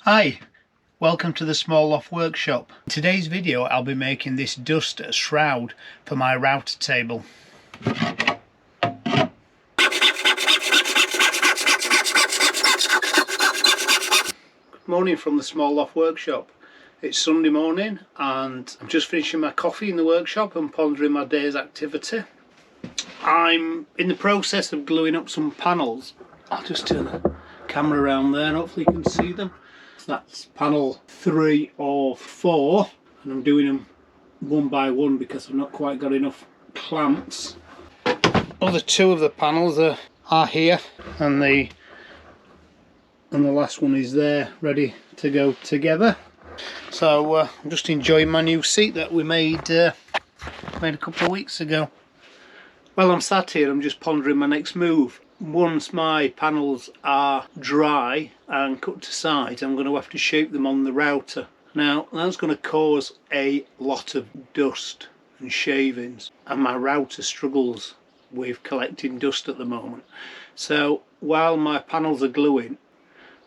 Hi, welcome to the Small Loft Workshop. In today's video I'll be making this dust shroud for my router table. Good morning from the Small Loft Workshop. It's Sunday morning and I'm just finishing my coffee in the workshop and pondering my day's activity. I'm in the process of gluing up some panels. I'll just turn the camera around there and hopefully you can see them. That's panel 3 or 4 and I'm doing them one by one because I've not quite got enough clamps. Other two of the panels are here and the last one is there ready to go together. So I'm just enjoying my new seat that we made a couple of weeks ago. While I'm sat here, I'm just pondering my next move. Once my panels are dry and cut to size, I'm going to have to shape them on the router. Now that's going to cause a lot of dust and shavings, and my router struggles with collecting dust at the moment. So while my panels are gluing,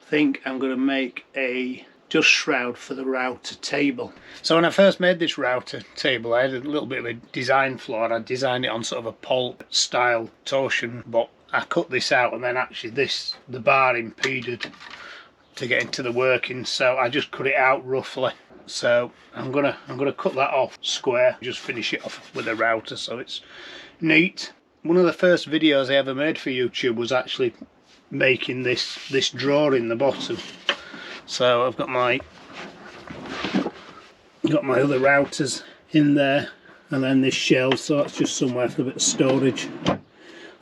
I think I'm going to make a dust shroud for the router table. So when I first made this router table, I had a little bit of a design flaw. I designed it on sort of a pulp style torsion, but I cut this out and then actually the bar impeded to get into the working, so I just cut it out roughly. So I'm gonna cut that off square, just finish it off with a router so it's neat. One of the first videos I ever made for YouTube was actually making this drawer in the bottom. So I've got my other routers in there and then this shelf, so that's just somewhere for a bit of storage.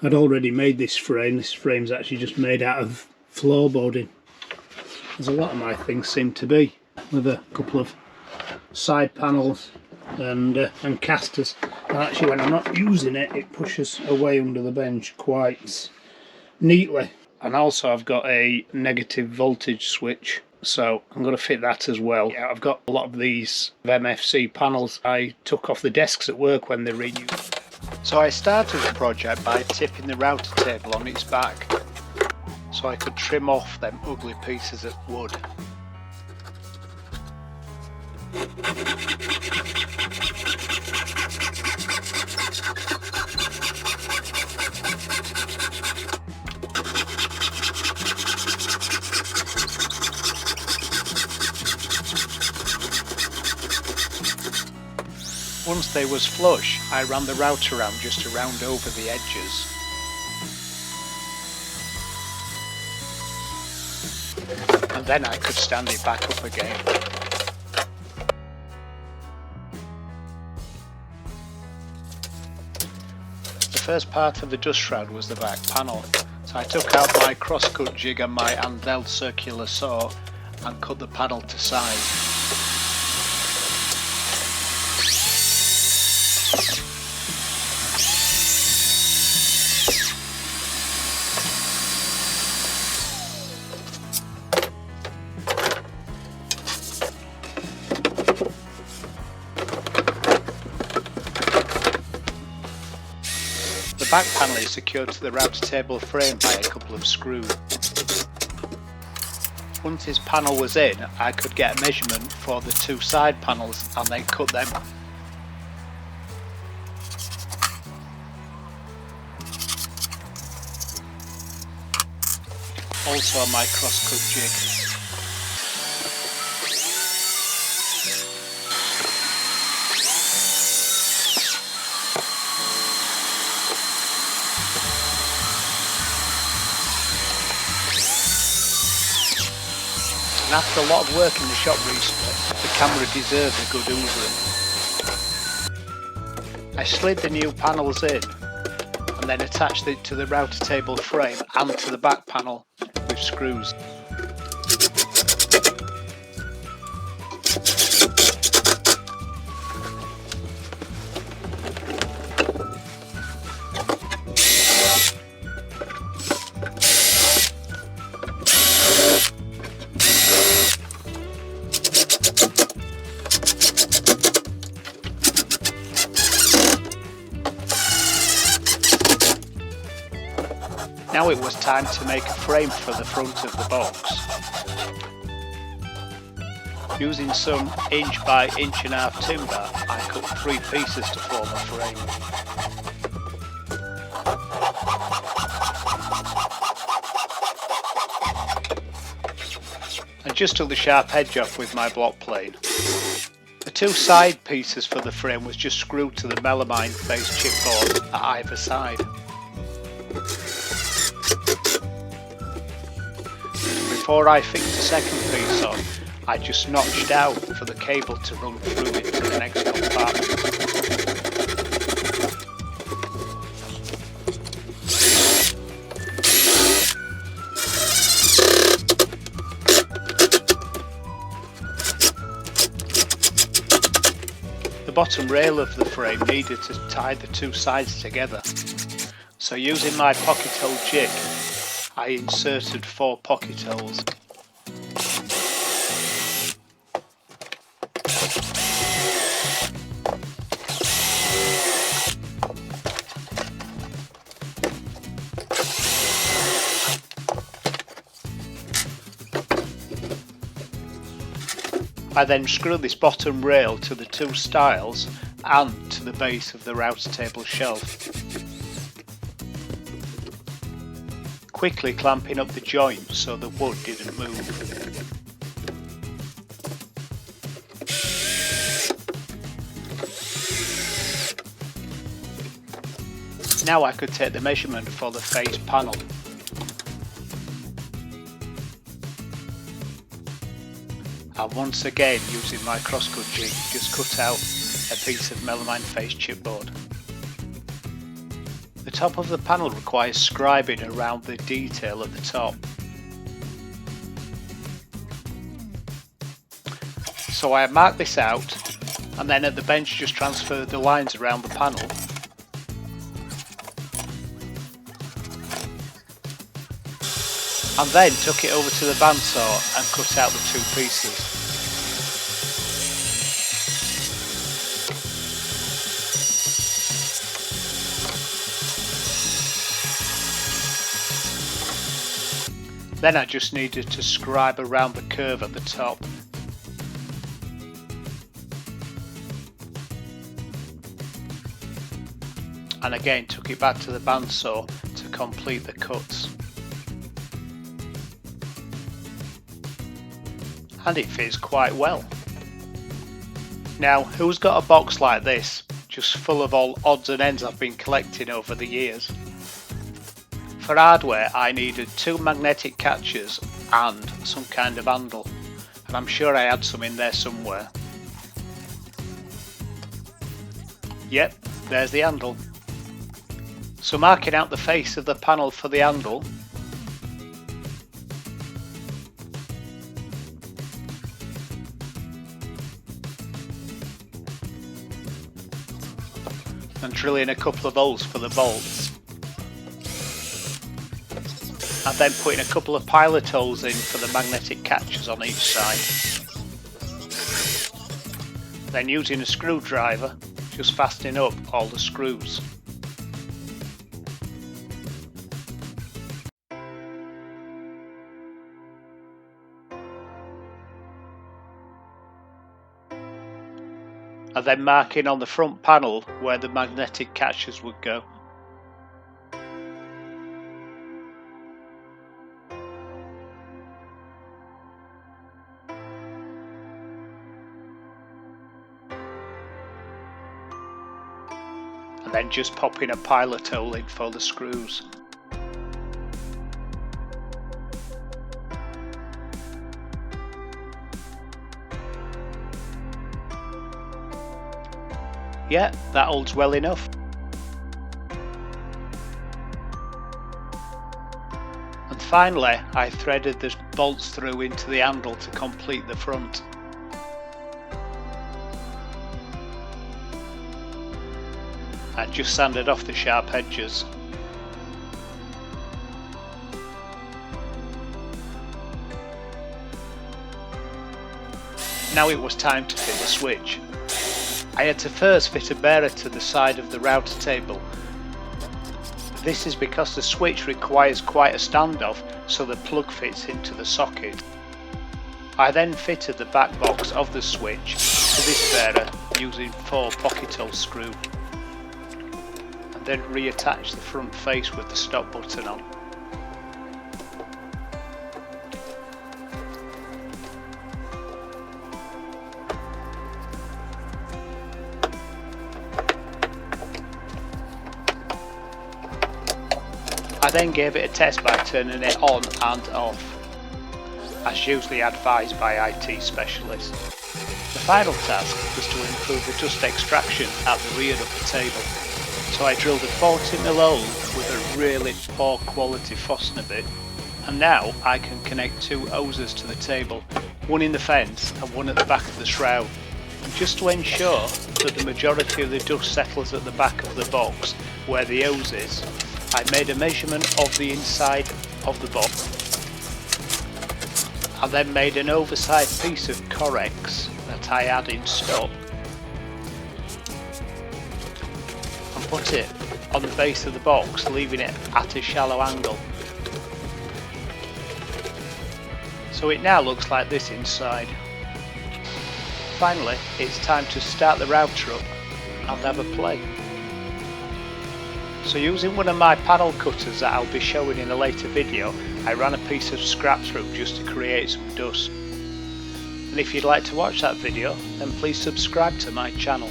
I'd already made this frame. This frame's actually just made out of floorboarding, as a lot of my things seem to be, with a couple of side panels and casters. And actually when I'm not using it, it pushes away under the bench quite neatly. And also I've got a negative voltage switch, so I'm going to fit that as well. Yeah, I've got a lot of these MFC panels I took off the desks at work when they're renewed. So I started the project by tipping the router table on its back so I could trim off them ugly pieces of wood. Once they was flush, I ran the router around just to round over the edges. And then I could stand it back up again. The first part of the dust shroud was the back panel, so I took out my crosscut jig and my handheld circular saw and cut the panel to size. The back panel is secured to the router table frame by a couple of screws. Once this panel was in, I could get a measurement for the two side panels and then cut them. Also on my crosscut jig. And after a lot of work in the shop recently, the camera deserves a good hoovering. I slid the new panels in and then attached it to the router table frame and to the back panel with screws. Now it was time to make a frame for the front of the box. Using some 1 by 1.5 inch timber, I cut 3 pieces to form a frame. I just took the sharp edge off with my block plane. The 2 side pieces for the frame was just screwed to the melamine based chipboard at either side. Before I fixed the second piece on, I just notched out for the cable to run through into the next compartment. The bottom rail of the frame needed to tie the 2 sides together, so using my pocket hole jig, I inserted 4 pocket holes. I then screw this bottom rail to the 2 stiles and to the base of the router table shelf, quickly clamping up the joint so the wood didn't move. Now I could take the measurement for the face panel. And once again, using my crosscut jig, just cut out a piece of melamine face chipboard. The top of the panel requires scribing around the detail at the top. So I marked this out, and then at the bench just transferred the lines around the panel. And then took it over to the bandsaw and cut out the 2 pieces. Then I just needed to scribe around the curve at the top. And again took it back to the bandsaw to complete the cuts. And it fits quite well. Now, who's got a box like this, just full of all odds and ends I've been collecting over the years? For hardware I needed 2 magnetic catchers and some kind of handle, and I'm sure I had some in there somewhere. Yep, there's the handle. So marking out the face of the panel for the handle, and drilling a couple of holes for the bolts, and then putting a couple of pilot holes in for the magnetic catches on each side. Then using a screwdriver, just fastening up all the screws. And then marking on the front panel where the magnetic catches would go. And then just popping a pilot hole in for the screws. Yeah, that holds well enough. And finally, I threaded the bolts through into the handle to complete the front. And just sanded off the sharp edges. Now it was time to fit the switch. I had to first fit a bearer to the side of the router table. This is because the switch requires quite a standoff so the plug fits into the socket. I then fitted the back box of the switch to this bearer using 4 pocket hole screw, and then reattach the front face with the stop button on. I then gave it a test by turning it on and off, as usually advised by IT specialists. The final task was to improve the dust extraction at the rear of the table, so I drilled a 40mm hole with a really poor quality Fosner bit, and now I can connect 2 hoses to the table, one in the fence and one at the back of the shroud. And just to ensure that the majority of the dust settles at the back of the box where the hose is, I made a measurement of the inside of the box. I then made an oversized piece of Corex that I had in stock and put it on the base of the box, leaving it at a shallow angle. So it now looks like this inside. Finally, it's time to start the router up and have a play. So using one of my panel cutters that I'll be showing in a later video, I ran a piece of scrap through just to create some dust. And if you'd like to watch that video, then please subscribe to my channel.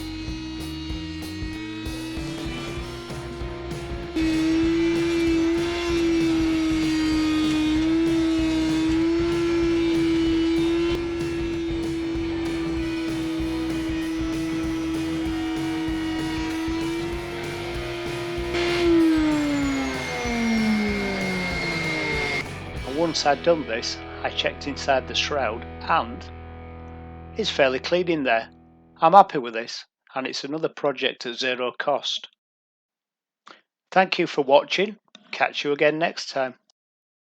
Once I'd done this, I checked inside the shroud and it's fairly clean in there. I'm happy with this, and it's another project at 0 cost. Thank you for watching. Catch you again next time.